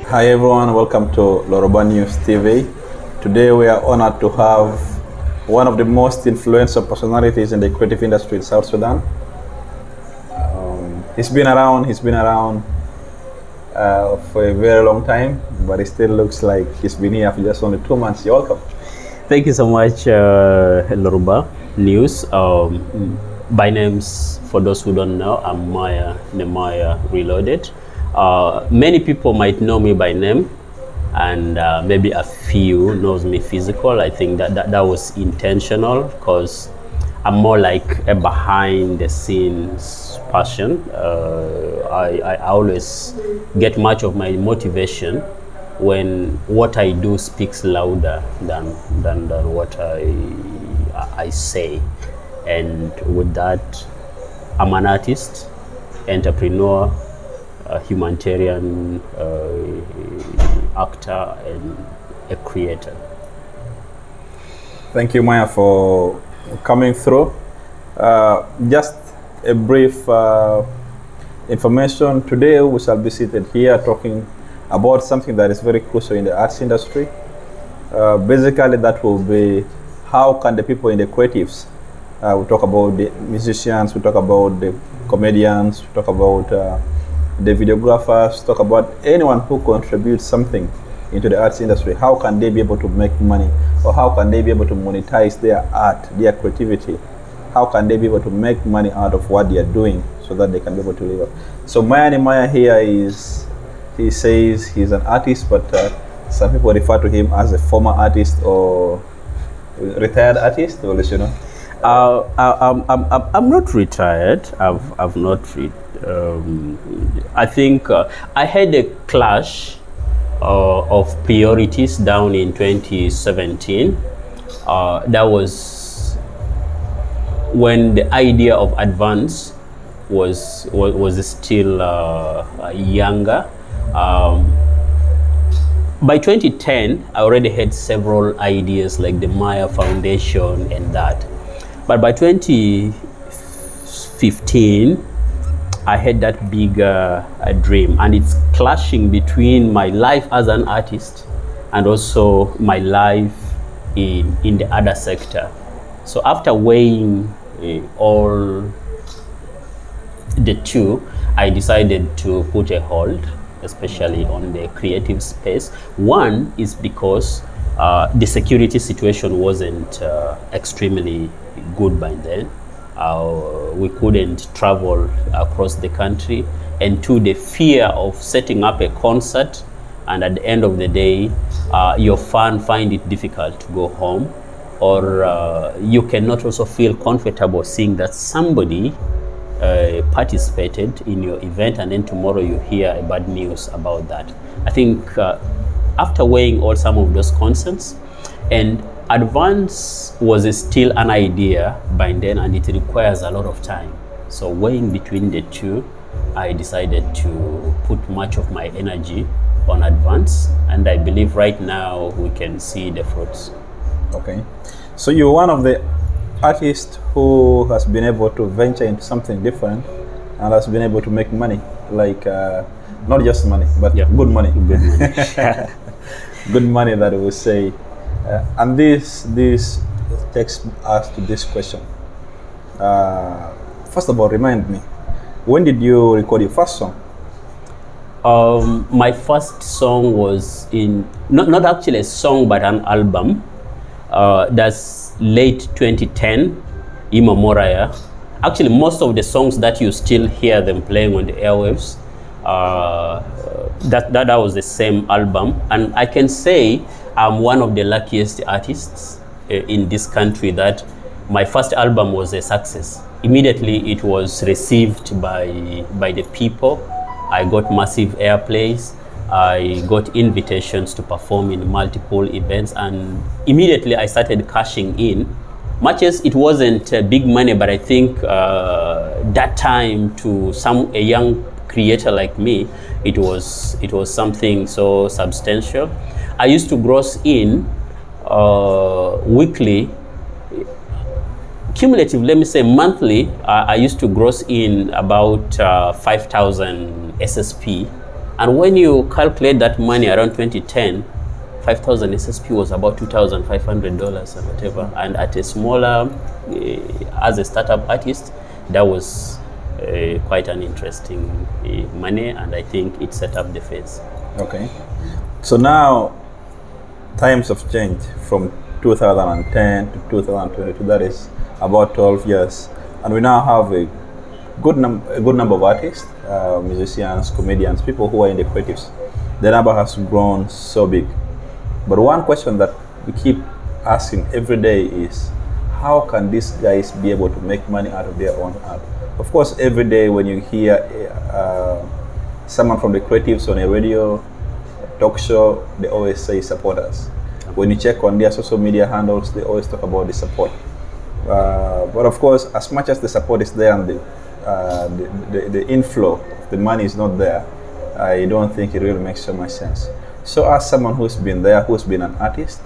Hi everyone, welcome to Loroba News TV. Today we are honored to have one of the most influential personalities in the creative industry in South Sudan. He's been around for a very long time, but it still looks like he's been here for just only 2 months. You're welcome. Thank you so much, Loroba News. By names, for those who don't know, I'm Maya Nemay Reloaded. Many people might know me by name, and maybe a few knows me physical. I think that was intentional because I'm more like a behind the scenes person. I always get much of my motivation when what I do speaks louder than what I say. And with that, I'm an artist, entrepreneur, a humanitarian actor, and a creator. Thank you, Maya, for coming through. Just a brief information. Today we shall be seated here talking about something that is very crucial in the arts industry. Basically, that will be how can the people in the creatives, we talk about the musicians, we talk about the comedians, we talk about the videographers, talk about anyone who contributes something into the arts industry. How can they be able to make money, or how can they be able to monetize their art, their creativity? How can they be able to make money out of what they are doing so that they can be able to live up? So Maya Nemay here he says he's an artist, but some people refer to him as a former artist or retired artist, or you know. I'm not retired. I've not I think I had a clash of priorities down in 2017. That was when the idea of advance was still younger. By 2010, I already had several ideas like the Maya Foundation and that. But by 2015, I had that bigger dream, and it's clashing between my life as an artist and also my life in the other sector. So after weighing all the two, I decided to put a hold, especially on the creative space. One is because the security situation wasn't extremely good by then. We couldn't travel across the country, and two, the fear of setting up a concert and at the end of the day your fan find it difficult to go home, or you cannot also feel comfortable seeing that somebody participated in your event and then tomorrow you hear a bad news about that. I think after weighing all some of those concerns, and advance was still an idea by then and it requires a lot of time. So weighing between the two, I decided to put much of my energy on advance, and I believe right now we can see the fruits. Okay. So you're one of the artists who has been able to venture into something different and has been able to make money, like not just money, but good money. Good money. Good money, that we say. And this takes us to this question. First of all, remind me, when did you record your first song? My first song was in, not actually a song, but an album. That's late 2010, Ima Moraya. Actually, most of the songs that you still hear them playing on the airwaves, that was the same album. And I can say I'm one of the luckiest artists in this country that my first album was a success. Immediately it was received by the people. I got massive airplays. I got invitations to perform in multiple events, and immediately I started cashing in. Much as it wasn't big money, but I think that time to a young creator like me, it was something so substantial. I used to gross in weekly, cumulative, let me say monthly, I used to gross in about 5,000 SSP And when you calculate that money around 2010, 5,000 SSP was about $2,500 or whatever. And at a smaller, as a startup artist, that was quite an interesting money, and I think it set up the phase. Okay. So now, times have changed from 2010 to 2022. That is about 12 years, and we now have a good number of artists, musicians, comedians, people who are in the creatives. The number has grown so big. But one question that we keep asking every day is, how can these guys be able to make money out of their own art? Of course, every day when you hear someone from the creatives on a radio talk show, they always say support us. When you check on their social media handles, they always talk about the support. But of course, as much as the support is there and the inflow of the money is not there, I don't think it really makes so much sense. So as someone who's been there, who's been an artist,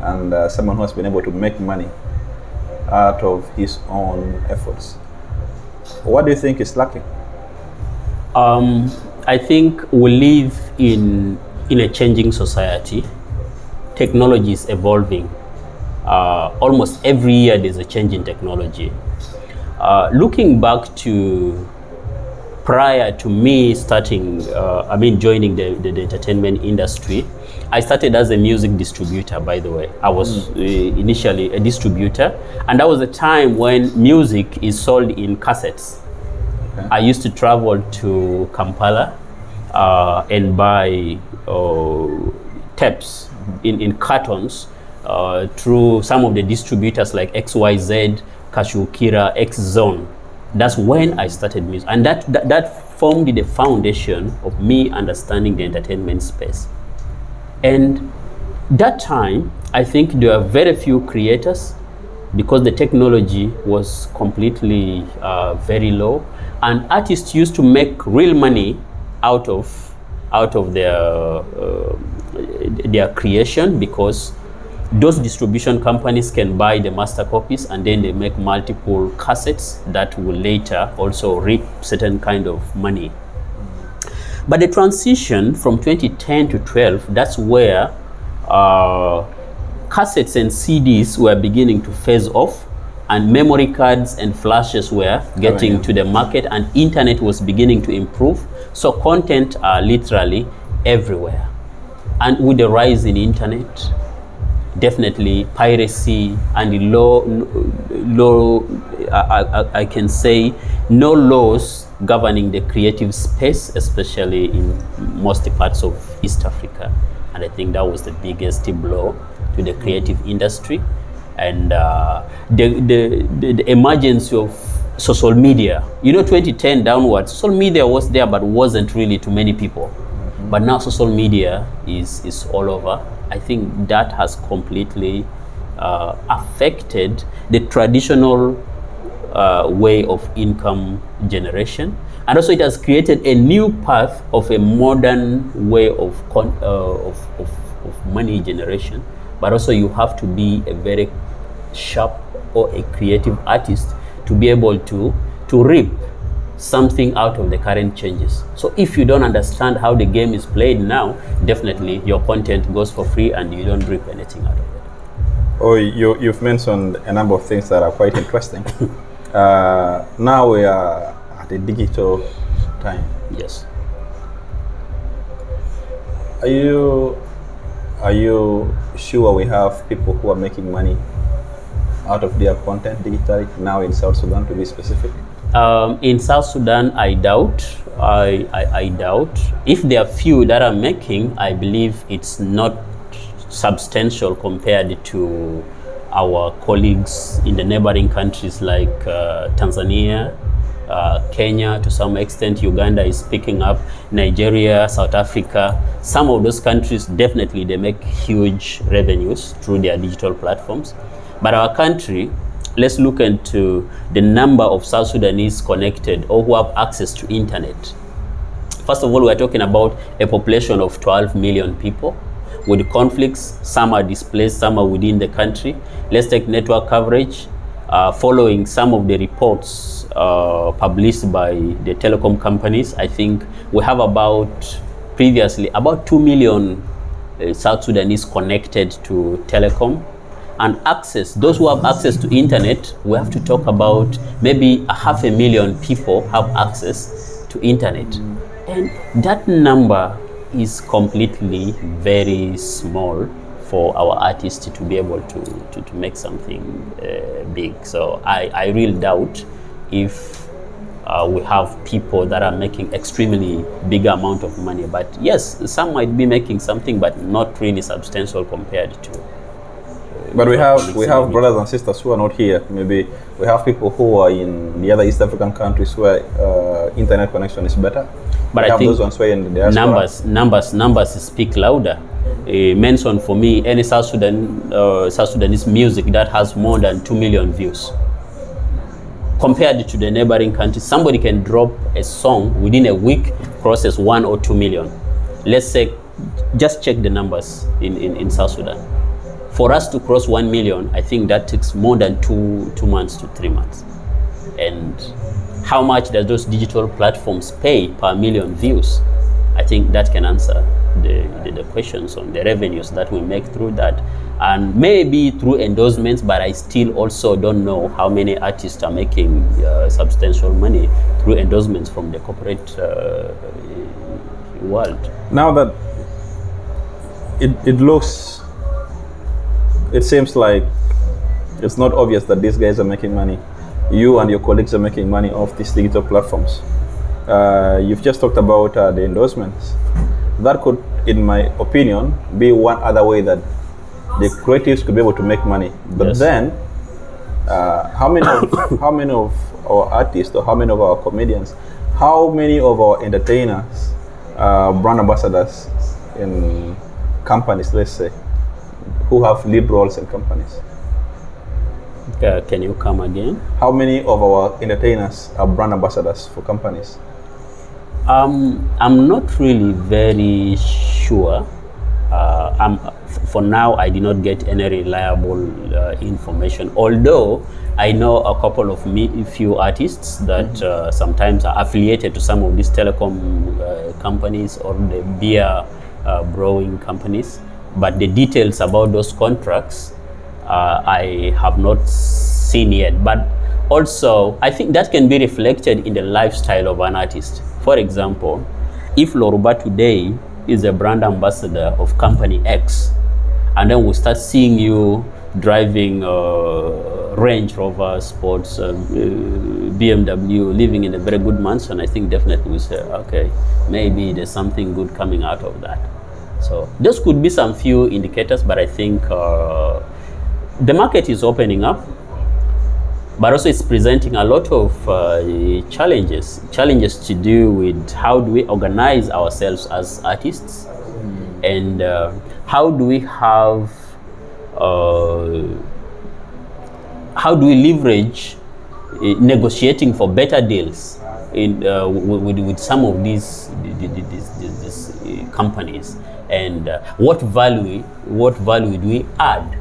and someone who has been able to make money out of his own efforts, what do you think is lacking? I think we live in a changing society. Technology is evolving. Almost every year there's a change in technology. Looking back to prior to me starting, joining the entertainment industry, I started as a music distributor, by the way. I was initially a distributor, and that was a time when music is sold in cassettes. Okay. I used to travel to Kampala and buy tapes in cartons through some of the distributors like XYZ, Kashukira, X Zone. That's when I started music, and that formed the foundation of me understanding the entertainment space. And that time, I think there were very few creators because the technology was completely very low, and artists used to make real money out of their creation, because those distribution companies can buy the master copies and then they make multiple cassettes that will later also reap certain kind of money. But the transition from 2010 to 12, that's where cassettes and CDs were beginning to phase off, and memory cards and flashes were getting to the market, and internet was beginning to improve. So content are literally everywhere. And with the rise in internet, definitely piracy and I can say no laws governing the creative space, especially in most parts of East Africa. And I think that was the biggest blow to the creative industry. And the emergence of social media, 2010 downwards, social media was there but wasn't really to many people. But now social media is all over. I think that has completely affected the traditional way of income generation, and also it has created a new path of a modern way of money generation. But also you have to be a very sharp or a creative artist to be able to reap something out of the current changes. So if you don't understand how the game is played now, definitely your content goes for free and you don't reap anything out of it. Oh, you've mentioned a number of things that are quite interesting. Now we are at a digital time. Yes. Are you sure we have people who are making money out of their content digitally now in South Sudan, to be specific? In South Sudan, I doubt. I doubt. If there are few that are making, I believe it's not substantial compared to our colleagues in the neighboring countries like Tanzania, Kenya, to some extent. Uganda is picking up, Nigeria, South Africa. Some of those countries, definitely they make huge revenues through their digital platforms. But our country, let's look into the number of South Sudanese connected or who have access to internet. First of all, we're talking about a population of 12 million people. With conflicts, some are displaced, some are within the country. Let's take network coverage. Following some of the reports published by the telecom companies, I think we have about previously, about 2 million South Sudanese connected to telecom. And access, those who have access to internet, we have to talk about maybe 500,000 people have access to internet. And that number is completely very small for our artists to be able to make something big. So I really doubt if we have people that are making extremely big amount of money. But yes, some might be making something, but not really substantial compared to. But we have brothers and sisters who are not here. Maybe we have people who are in the other East African countries where internet connection is better. But we I have think those ones where in the diaspora. Numbers speak louder. Mention for me any South Sudanese music that has more than 2 million views. Compared to the neighboring countries, somebody can drop a song within a week, crosses 1 or 2 million. Let's say, just check the numbers in South Sudan. For us to cross 1 million, I think that takes more than two months to 3 months. And how much does those digital platforms pay per million views? I think that can answer the questions on the revenues that we make through that. And maybe through endorsements, but I still also don't know how many artists are making substantial money through endorsements from the corporate world. Now that it seems like it's not obvious that these guys are making money. You and your colleagues are making money off these digital platforms. You've just talked about the endorsements. That could, in my opinion, be one other way that the creatives could be able to make money. But Yes. then, how many of our artists or how many of our comedians, how many of our entertainers, brand ambassadors in companies, let's say, who have lead roles in companies? Can you come again? How many of our entertainers are brand ambassadors for companies? I'm not really very sure. For now, I did not get any reliable information. Although I know a couple of few artists that sometimes are affiliated to some of these telecom companies or the beer brewing companies. But the details about those contracts, I have not seen yet. But also, I think that can be reflected in the lifestyle of an artist. For example, if Loruba today is a brand ambassador of company X, and then we start seeing you driving Range Rover Sports, BMW, living in a very good mansion, I think definitely we say, okay, maybe there's something good coming out of that. So those could be some few indicators, but I think the market is opening up, but also it's presenting a lot of challenges to do with how do we organize ourselves as artists, and how do we have how do we leverage negotiating for better deals with some of these companies, and what value do we add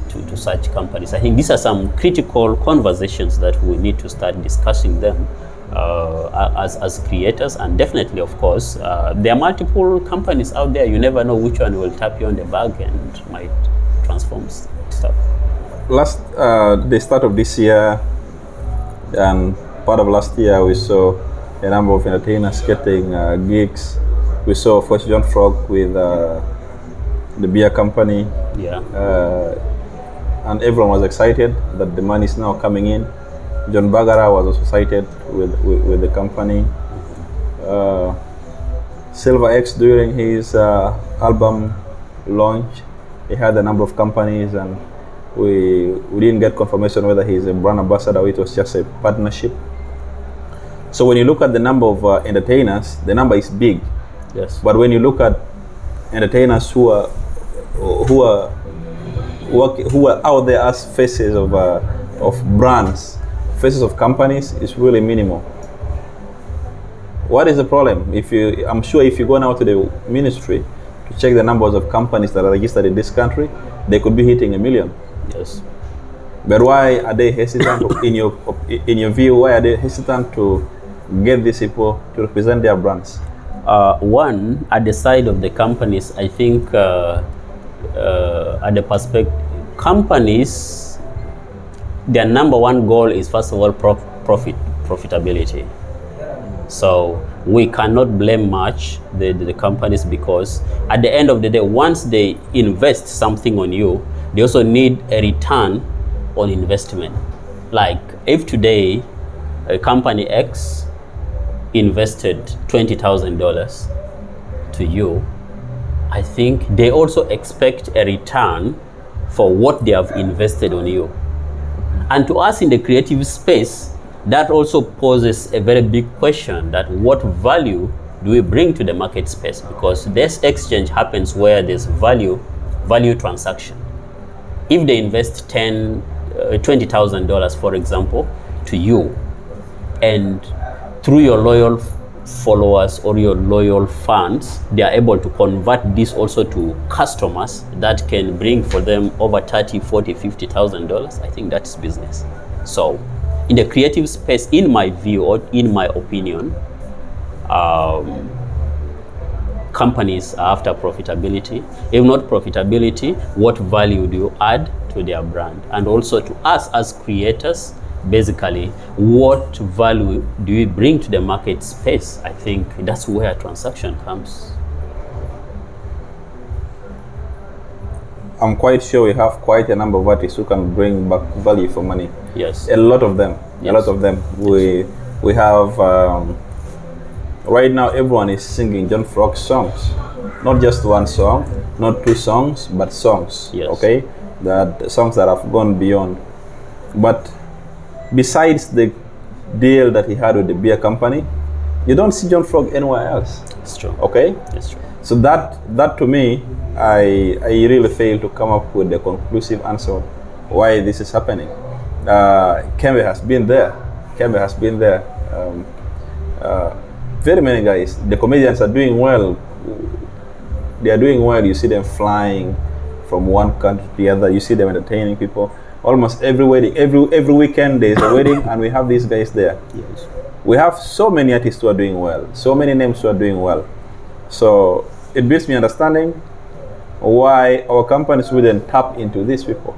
to such companies? I think these are some critical conversations that we need to start discussing them as creators. And definitely, of course, there are multiple companies out there. You never know which one will tap you on the back and might transform stuff. The start of this year and part of last year, we saw a number of entertainers getting gigs. We saw first John Frog with the beer company. Yeah. And everyone was excited that the money is now coming in. John Bagara was also excited with the company. Silver X, during his album launch, he had a number of companies, and we didn't get confirmation whether he's a brand ambassador or it was just a partnership. So when you look at the number of entertainers, the number is big. Yes. But when you look at entertainers who are out there as faces of brands, faces of companies, is really minimal. What is the problem? I'm sure if you go now to the ministry to check the numbers of companies that are registered in this country, they could be hitting 1 million. Yes. But why are they hesitant? in your view, why are they hesitant to get these people to represent their brands? One, at the side of the companies, I think at the perspective, companies, their number one goal is first of all profitability. So we cannot blame much the companies, because at the end of the day, once they invest something on you, they also need a return on investment. Like if today a company X invested $20,000 to you, I think they also expect a return for what they have invested on you. And to us in the creative space, that also poses a very big question, that what value do we bring to the market space? Because this exchange happens where there's value transaction. If they invest $20,000, for example, to you, and through your loyal followers or your loyal fans, they are able to convert this also to customers that can bring for them over $30,000, $40,000, $50,000. I think that's business. So in the creative space, in my view or in my opinion, companies are after profitability. If not profitability, what value do you add to their brand? And also to us as creators, basically, what value do we bring to the market space? I think that's where transaction comes. I'm quite sure we have quite a number of artists who can bring back value for money. Yes. A lot of them. Yes. A lot of them. We have right now everyone is singing John Frog songs. Not just one song, not two songs, but songs. Yes. Okay? That songs that have gone beyond. But besides the deal that he had with the beer company, you don't see John Frog anywhere else. It's true. Okay? It's true. So that to me, I really fail to come up with a conclusive answer why this is happening. Kembe has been there. Very many guys. The comedians are doing well. They are doing well. You see them flying from one country to the other. You see them entertaining people. Almost every wedding, every weekend there is a wedding, and we have these guys there. Yes. We have so many artists who are doing well, so many names who are doing well. So it gives me understanding why our companies wouldn't tap into these people.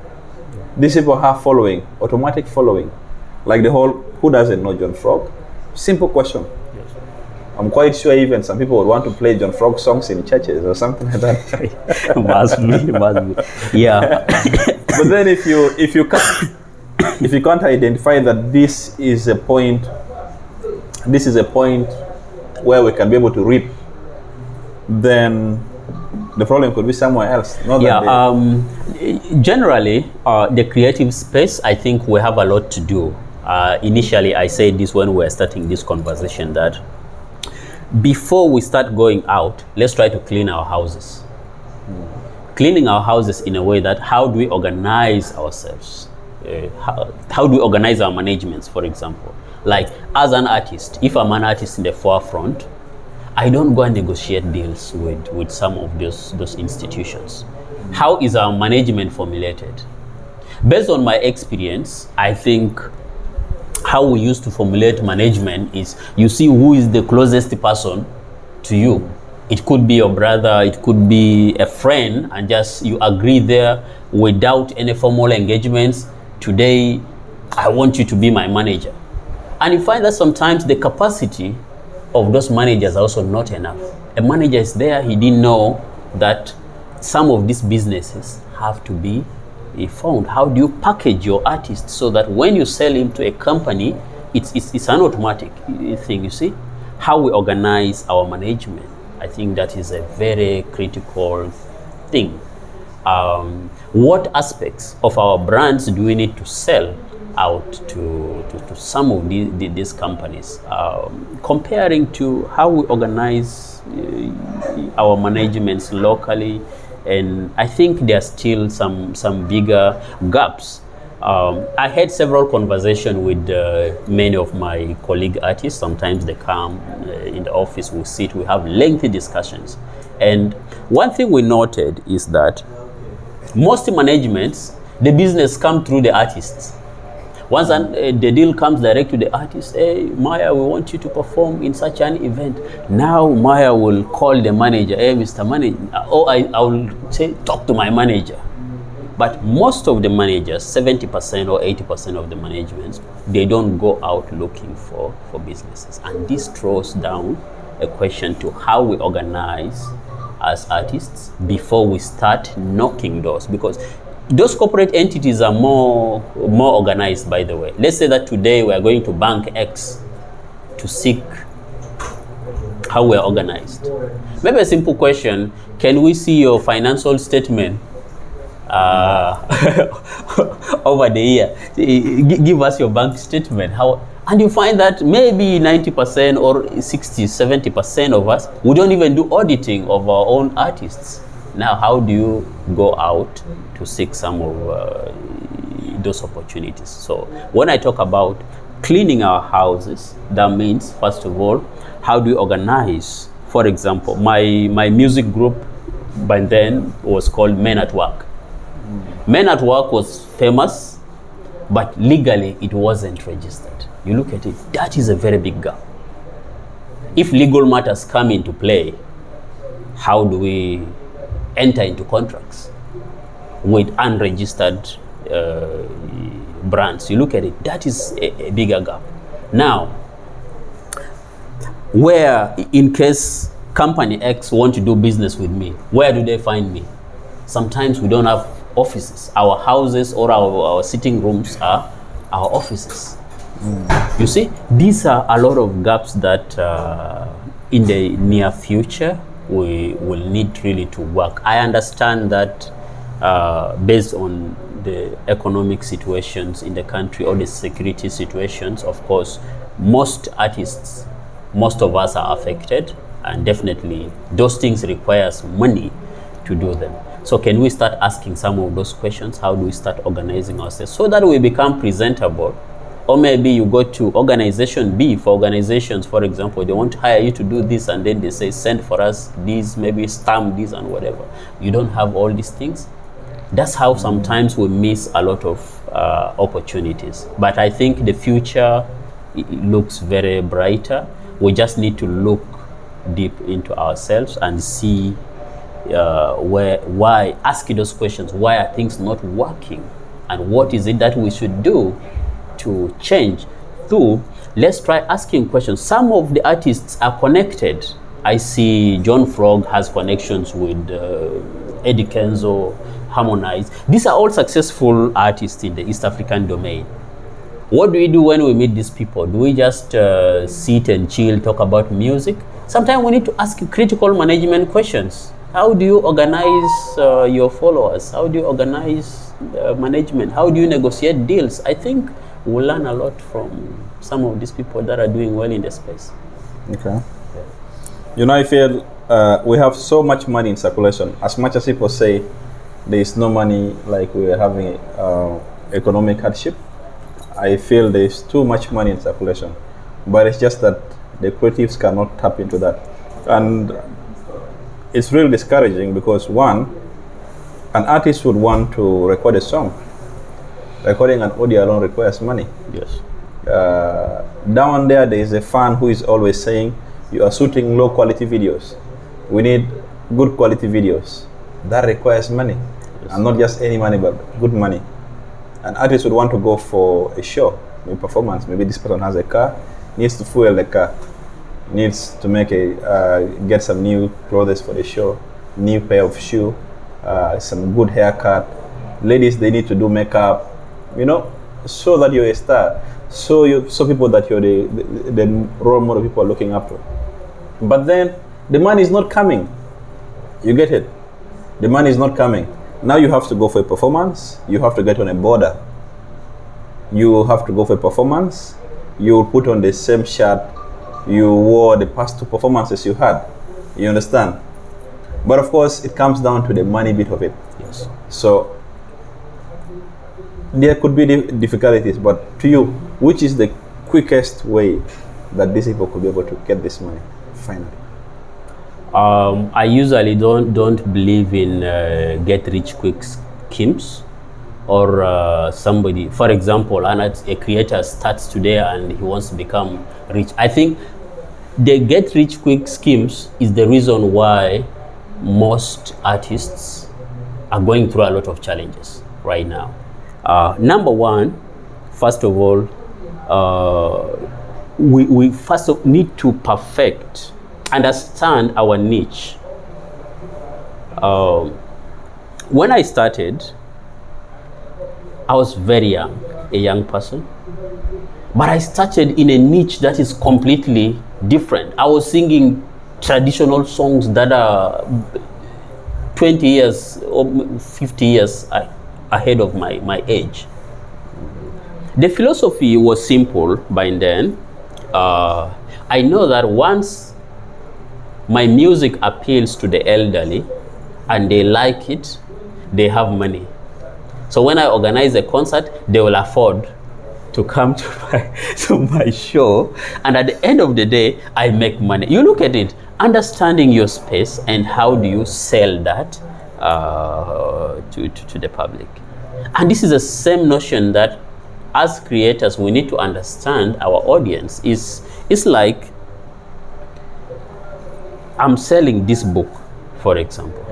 These people have following, automatic following. Like the whole, who doesn't know John Frog? Simple question. Yes. I'm quite sure even some people would want to play John Frog songs in churches or something like that. must be. Yeah. But then if you can't identify that this is a point where we can be able to reap, then the problem could be somewhere else. Generally, the creative space, I think we have a lot to do. Initially, I said this when we were starting this conversation, that before we start going out, let's try to clean our houses. Cleaning our houses in a way that, how do we organize ourselves? How do we organize our managements, for example? Like, as an artist, if I'm an artist in the forefront, I don't go and negotiate deals with some of those institutions. How is our management formulated? Based on my experience, I think how we used to formulate management is, you see who is the closest person to you. It could be your brother, it could be a friend, and just you agree there without any formal engagements. Today, I want you to be my manager. And you find that sometimes the capacity of those managers are also not enough. A manager is there, he didn't know that some of these businesses have to be found. How do you package your artist so that when you sell him to a company, it's an automatic thing, you see? How we organize our management, I think that is a very critical thing. What aspects of our brands do we need to sell out to some of these companies, comparing to how we organize our managements locally? And I think there are still some bigger gaps. I had several conversations with many of my colleague artists. Sometimes they come in the office, we sit, we have lengthy discussions. And one thing we noted is that most managements, the business come through the artists. Once the deal comes direct to the artist, hey, Maya, we want you to perform in such an event. Now Maya will call the manager, hey, Mr. Manager, or I will say, talk to my manager. But most of the managers, 70% or 80% of the managements, they don't go out looking for businesses. And this throws down a question to how we organize as artists before we start knocking doors, because those corporate entities are more organized, by the way. Let's say that today we are going to bank X to seek how we are organized. Maybe a simple question, can we see your financial statement over the year? Give us your bank statement. And you find that maybe 90% or 60, 70% of us, we don't even do auditing of our own artists. Now, how do you go out to seek some of those opportunities? So when I talk about cleaning our houses, that means, first of all, how do we organize? For example, my music group by then was called Men at Work. Men at Work was famous, but legally it wasn't registered. You look at it, that is a very big gap. If legal matters come into play, how do we enter into contracts with unregistered brands? You look at it, that is a bigger gap. Now, where in case company X want to do business with me, where do they find me? Sometimes we don't have offices. Our houses or our sitting rooms are our offices. You see, these are a lot of gaps that in the near future we will need really to work. I understand that based on the economic situations in the country or the security situations, of course, most artists, most of us are affected, and definitely those things requires money to do them. So can we start asking some of those questions? How do we start organizing ourselves so that we become presentable? Or maybe you go to organization B. For organizations, for example, they want to hire you to do this, and then they say, send for us these, maybe stamp this and whatever. You don't have all these things. That's how sometimes we miss a lot of opportunities. But I think the future looks very brighter. We just need to look deep into ourselves and see why, ask those questions. Why are things not working? And what is it that we should do to change? Through, let's try asking questions. Some of the artists are connected. I see John Frog has connections with Eddie Kenzo, Harmonize. These are all successful artists in the East African domain. What do we do when we meet these people? Do we just sit and chill, talk about music? Sometimes we need to ask critical management questions. How do you organize your followers? How do you organize management? How do you negotiate deals? I think we'll learn a lot from some of these people that are doing well in the space. Okay. You know, I feel we have so much money in circulation. As much as people say there is no money, like we are having economic hardship, I feel there is too much money in circulation. But it's just that the creatives cannot tap into that. And it's really discouraging because, one, an artist would want to record a song. Recording an audio alone requires money. Yes. Down there is a fan who is always saying, you are shooting low quality videos. We need good quality videos. That requires money. Yes. And not just any money, but good money. An artist would want to go for a show, a performance. Maybe this person has a car, needs to fuel the car, needs to make get some new clothes for the show, new pair of shoe, some good haircut. Ladies, they need to do makeup, you know, so that you're a star. So people that you're the role model people are looking up to. But then the money is not coming. You get it? The money is not coming. Now you have to go for a performance. You have to get on a border. You have to go for a performance. You put on the same shirt you wore the past two performances you had. You understand? But of course, it comes down to the money bit of it. Yes. So there could be difficulties, but to you, which is the quickest way that these people could be able to get this money finally? I usually don't believe in get rich quick schemes. or somebody, for example, a creator starts today and he wants to become rich. I think the get rich quick schemes is the reason why most artists are going through a lot of challenges right now. Number one, first of all, we first need to understand our niche. When I started, I was very young, a young person, but I started in a niche that is completely different. I was singing traditional songs that are 20 years or 50 years ahead of my age. The philosophy was simple by then. I know that once my music appeals to the elderly and they like it, they have money. So when I organize a concert, they will afford to come to my show, and at the end of the day, I make money. You look at it, understanding your space and how do you sell that to the public. And this is the same notion that as creators, we need to understand our audience. It's like I'm selling this book, for example.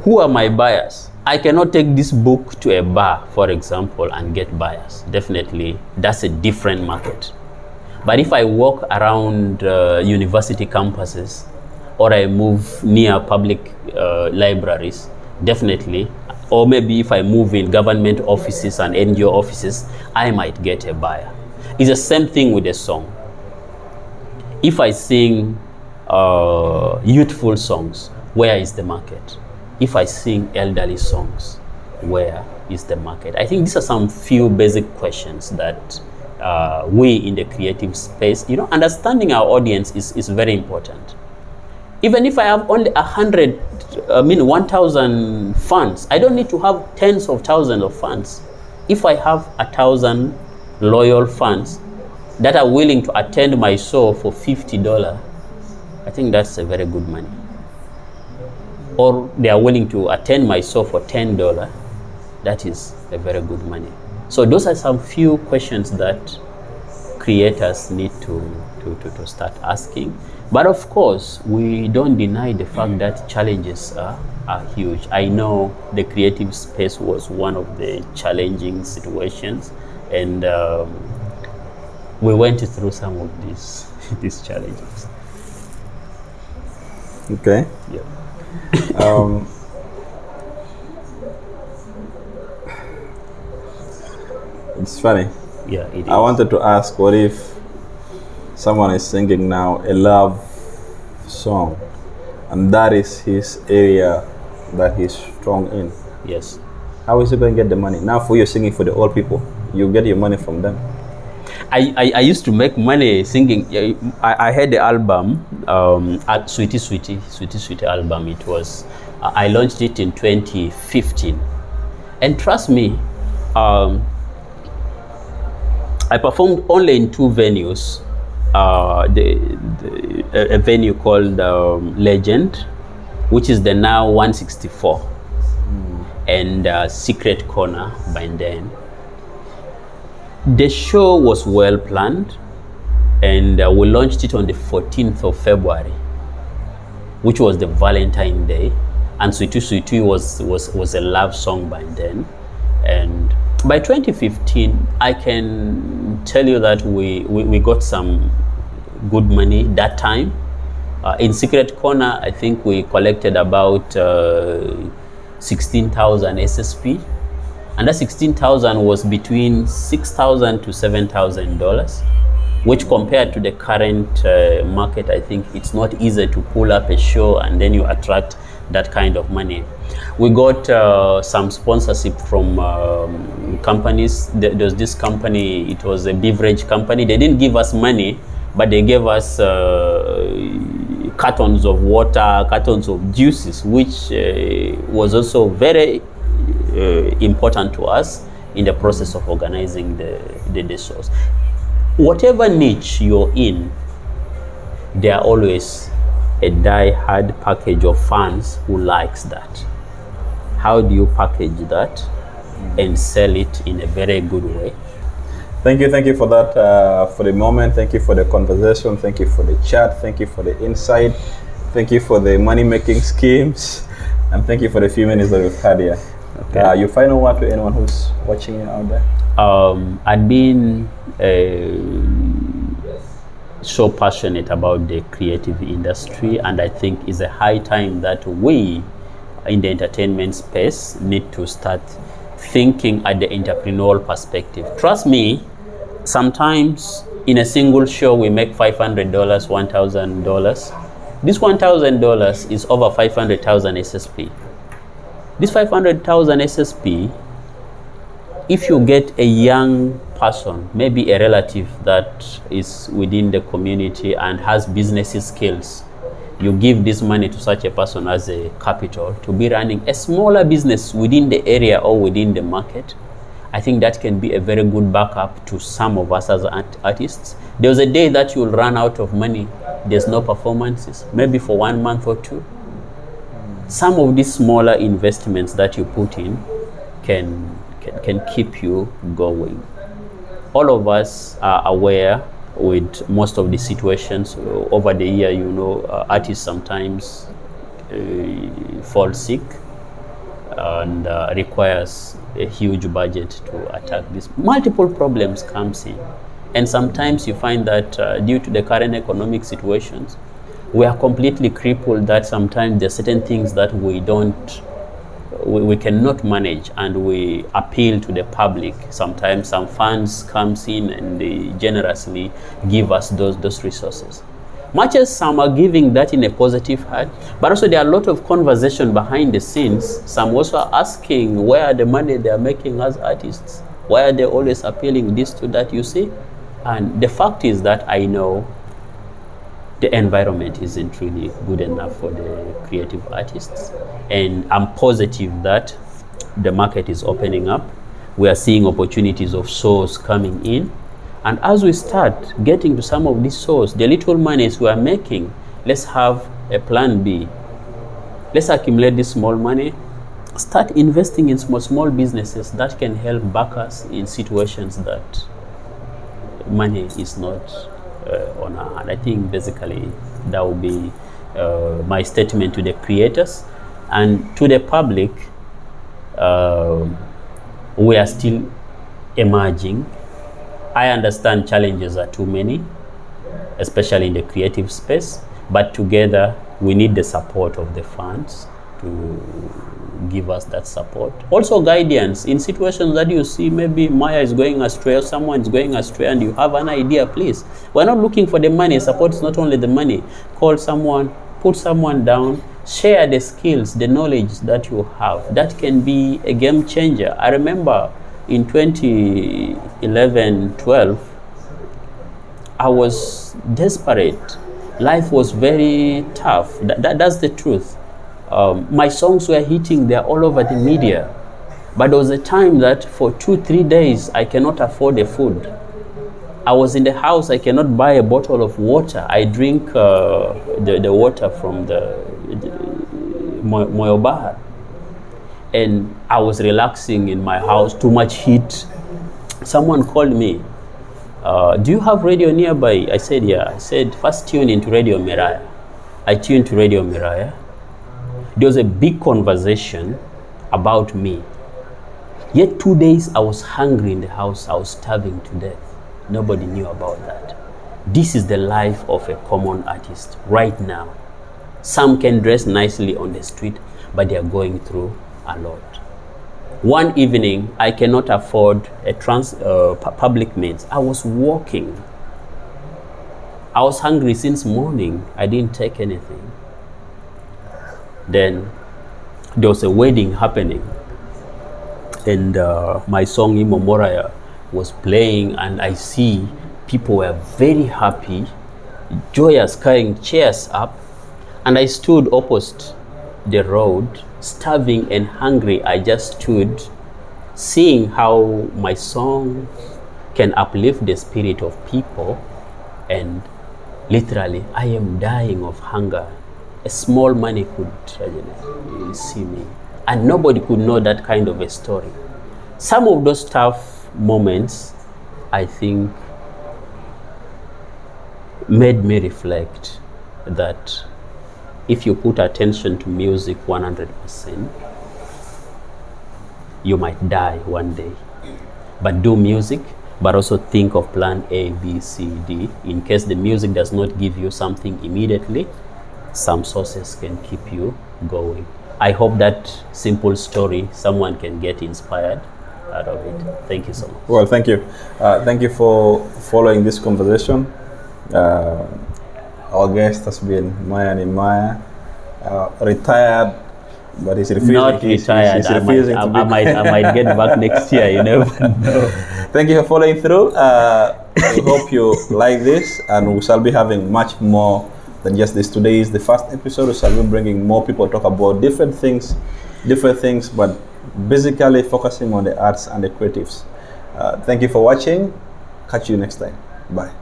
Who are my buyers? I cannot take this book to a bar, for example, and get buyers. Definitely, that's a different market. But if I walk around university campuses or I move near public libraries, definitely, or maybe if I move in government offices and NGO offices, I might get a buyer. It's the same thing with a song. If I sing youthful songs, where is the market? If I sing elderly songs, where is the market? I think these are some few basic questions that we in the creative space, understanding our audience is very important. Even if I have only 1,000 fans, I don't need to have tens of thousands of fans. If I have 1,000 loyal fans that are willing to attend my show for $50, I think that's a very good money. Or they are willing to attend my show for $10, that is a very good money. So those are some few questions that creators need to start asking. But of course, we don't deny the fact that challenges are huge. I know the creative space was one of the challenging situations, and we went through some of these challenges. Okay. Yeah. It's funny. Yeah, it is. I wanted to ask, what if someone is singing now a love song, and that is his area that he's strong in? Yes. How is he going to get the money? Now for you singing for the old people, you get your money from them. I used to make money singing. I had the album, at Sweetie Sweetie album. It was, I launched it in 2015. And trust me, I performed only in two venues. A venue called Legend, which is the now 164, and Secret Corner by then. The show was well planned, and we launched it on the 14th of February, which was the Valentine Day. And Sweetie Sweetie was a love song by then. And by 2015, I can tell you that we got some good money that time. In Secret Corner, I think we collected about 16,000 SSP. And that 16,000 was between $6,000 to $7,000, which compared to the current market, I think it's not easy to pull up a show and then you attract that kind of money. We got some sponsorship from companies. There's this company, it was a beverage company. They didn't give us money, but they gave us cartons of water, cartons of juices, which was also very important to us in the process of organizing the shows. Whatever niche you're in, there are always a die-hard package of fans who likes that. how do you package that and sell it in a very good way? Thank you for that, for the moment. Thank you for the conversation. Thank you for the chat. Thank you for the insight. Thank you for the money-making schemes. And thank you for the few minutes that we've had here. Okay. Your final word to anyone who's watching you out there? I've been so passionate about the creative industry, and I think it's a high time that we in the entertainment space need to start thinking at the entrepreneurial perspective. Trust me, sometimes in a single show we make $500, $1,000. This $1,000 is over 500,000 SSP. This 500,000 SSP, if you get a young person, maybe a relative that is within the community and has business skills, you give this money to such a person as a capital to be running a smaller business within the area or within the market. I think that can be a very good backup to some of us as artists. There was a day that you'll run out of money, there's no performances, maybe for 1 month or two. Some of these smaller investments that you put in can keep you going. All of us are aware with most of the situations over the year, you know, artists sometimes fall sick and requires a huge budget to attack this. Multiple problems comes in, and sometimes you find that due to the current economic situations, we are completely crippled, that sometimes there are certain things that we cannot manage, and we appeal to the public. Sometimes some funds comes in and they generously give us those resources. Much as some are giving that in a positive heart, but also there are a lot of conversation behind the scenes. Some also are asking where are the money they are making as artists? Why are they always appealing this to that, you see? And the fact is that I know the environment isn't really good enough for the creative artists. And I'm positive that the market is opening up. We are seeing opportunities of shows coming in. And as we start getting to some of these shows, the little monies we are making, let's have a plan B. Let's accumulate this small money, start investing in small businesses that can help back us in situations that money is not on our hand. I think basically that will be my statement to the creators. And to the public, we are still emerging. I understand challenges are too many, especially in the creative space, but together we need the support of the funds to give us that support. Also guidance in situations that you see maybe Maya is going astray or someone is going astray and you have an idea, please. We're not looking for the money. Support is not only the money. Call someone, put someone down, share the skills, the knowledge that you have. That can be a game changer. I remember in 2011-12, I was desperate. Life was very tough. That's the truth. My songs were hitting, they're all over the media. But there was a time that for 2-3 days, I cannot afford the food. I was in the house, I cannot buy a bottle of water. I drink the water from the Moyo Bahar. And I was relaxing in my house, too much heat. Someone called me, do you have radio nearby? I said, yeah. I said, first tune into Radio Miraya. I tuned to Radio Miraya. There was a big conversation about me. Yet 2 days I was hungry in the house. I was starving to death. Nobody knew about that. This is the life of a common artist right now. Some can dress nicely on the street, but they are going through a lot. One evening, I cannot afford a public means. I was walking. I was hungry since morning. I didn't take anything. Then there was a wedding happening, and my song Imo Moraya was playing, and I see people were very happy, joyous, carrying chairs up, and I stood opposite the road, starving and hungry. I just stood, seeing how my song can uplift the spirit of people, and literally I am dying of hunger. A small money could see me. and nobody could know that kind of a story. Some of those tough moments, I think, made me reflect that if you put attention to music 100%, you might die one day. But do music, but also think of plan A, B, C, D. In case the music does not give you something immediately, some sources can keep you going. I hope that simple story, someone can get inspired out of it. Thank you so much. Well, thank you. Thank you for following this conversation. Our guest has been Maya Nemay, retired, but he's refusing. Not retired. He's refusing to be. I might get back next year. You never know. Thank you for following through. We hope you like this, and we shall be having much more than just this. Today is the first episode. We shall be bringing more people to talk about different things, but basically focusing on the arts and the creatives. Thank you for watching. Catch you next time. Bye.